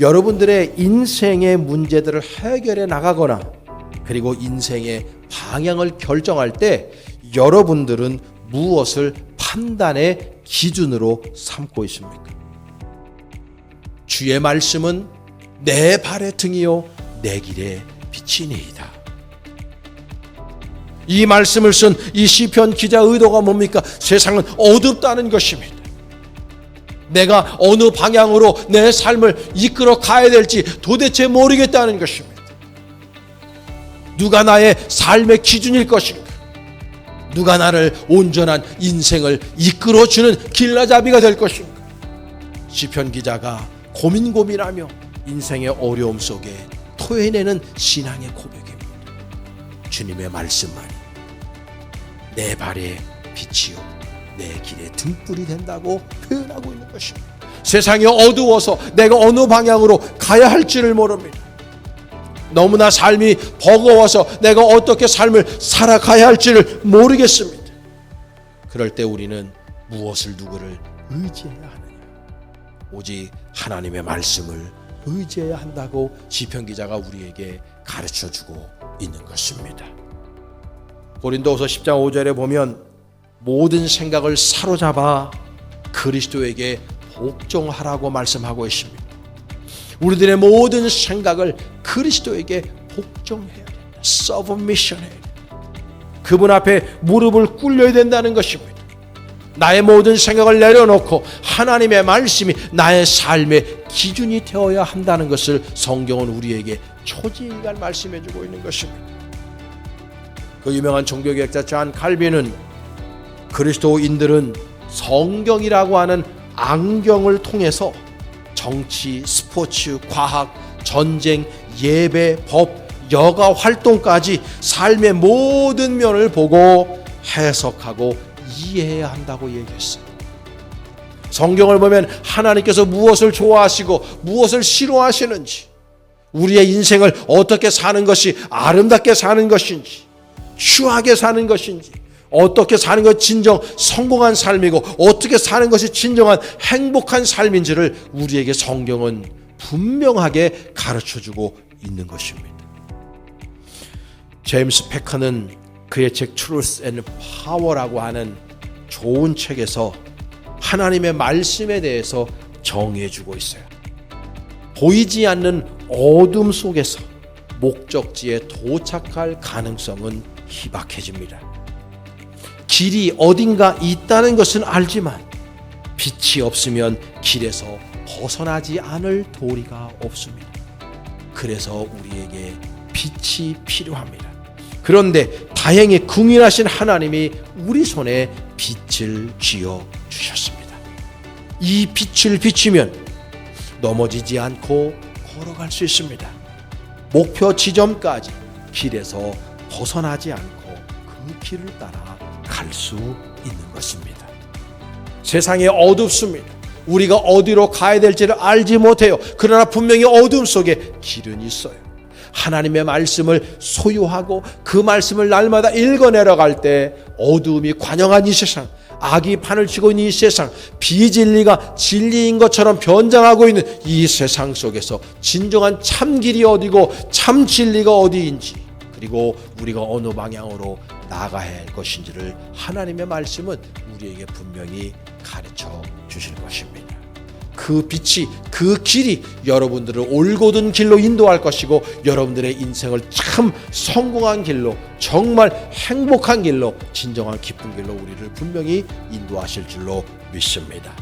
여러분들의 인생의 문제들을 해결해 나가거나 그리고 인생의 방향을 결정할 때 여러분들은 무엇을 판단의 기준으로 삼고 있습니까? 주의 말씀은 내 발의 등이요 내 길의 빛이니이다. 이 말씀을 쓴 이 시편 기자 의도가 뭡니까? 세상은 어둡다는 것입니다. 내가 어느 방향으로 내 삶을 이끌어 가야 될지 도대체 모르겠다는 것입니다. 누가 나의 삶의 기준일 것인가? 누가 나를 온전한 인생을 이끌어주는 길라잡이가 될 것인가? 시편 기자가 고민하며 인생의 어려움 속에 토해내는 신앙의 고백입니다. 주님의 말씀만이 내 발의 빛이요 내 길의 등불이 된다고 표현하고 있는 것입니다. 세상이 어두워서 내가 어느 방향으로 가야 할지를 모릅니다. 너무나 삶이 버거워서 내가 어떻게 삶을 살아가야 할지를 모르겠습니다. 그럴 때 우리는 무엇을 누구를 의지해야 하느냐? 오직 하나님의 말씀을 의지해야 한다고 시편 기자가 우리에게 가르쳐주고 있는 것입니다. 고린도후서 10장 5절에 보면 모든 생각을 사로잡아 그리스도에게 복종하라고 말씀하고 있습니다. 우리들의 모든 생각을 그리스도에게 복종해야 된다. Submission 해야 된다. 그분 앞에 무릎을 꿇려야 된다는 것입니다. 나의 모든 생각을 내려놓고 하나님의 말씀이 나의 삶의 기준이 되어야 한다는 것을 성경은 우리에게 초지일간 말씀해주고 있는 것입니다. 그 유명한 종교개혁자 존 칼빈은 그리스도인들은 성경이라고 하는 안경을 통해서 정치, 스포츠, 과학, 전쟁, 예배, 법, 여가 활동까지 삶의 모든 면을 보고 해석하고 이해해야 한다고 얘기했어요. 성경을 보면 하나님께서 무엇을 좋아하시고 무엇을 싫어하시는지, 우리의 인생을 어떻게 사는 것이 아름답게 사는 것인지, 추하게 사는 것인지, 어떻게 사는 것이 진정 성공한 삶이고 어떻게 사는 것이 진정한 행복한 삶인지를 우리에게 성경은 분명하게 가르쳐주고 있는 것입니다. 제임스 패커는 그의 책 Truth and Power라고 하는 좋은 책에서 하나님의 말씀에 대해서 정의해주고 있어요. 보이지 않는 어둠 속에서 목적지에 도착할 가능성은 희박해집니다. 길이 어딘가 있다는 것은 알지만 빛이 없으면 길에서 벗어나지 않을 도리가 없습니다. 그래서 우리에게 빛이 필요합니다. 그런데 다행히 긍휼하신 하나님이 우리 손에 빛을 쥐어 주셨습니다. 이 빛을 비추면 넘어지지 않고 걸어갈 수 있습니다. 목표 지점까지 길에서 벗어나지 않고 그 길을 따라 갈 수 있는 것입니다. 세상이 어둡습니다. 우리가 어디로 가야 될지를 알지 못해요. 그러나 분명히 어둠 속에 길은 있어요. 하나님의 말씀을 소유하고 그 말씀을 날마다 읽어내려갈 때 어두움이 관영한 이 세상, 악이 판을 치고 있는 이 세상, 비진리가 진리인 것처럼 변장하고 있는 이 세상 속에서 진정한 참 길이 어디고 참 진리가 어디인지, 그리고 우리가 어느 방향으로 나가야 할 것인지를 하나님의 말씀은 우리에게 분명히 가르쳐 주실 것입니다. 그 빛이, 그 길이 여러분들을 올곧은 길로 인도할 것이고 여러분들의 인생을 참 성공한 길로, 정말 행복한 길로, 진정한 기쁜 길로 우리를 분명히 인도하실 줄로 믿습니다.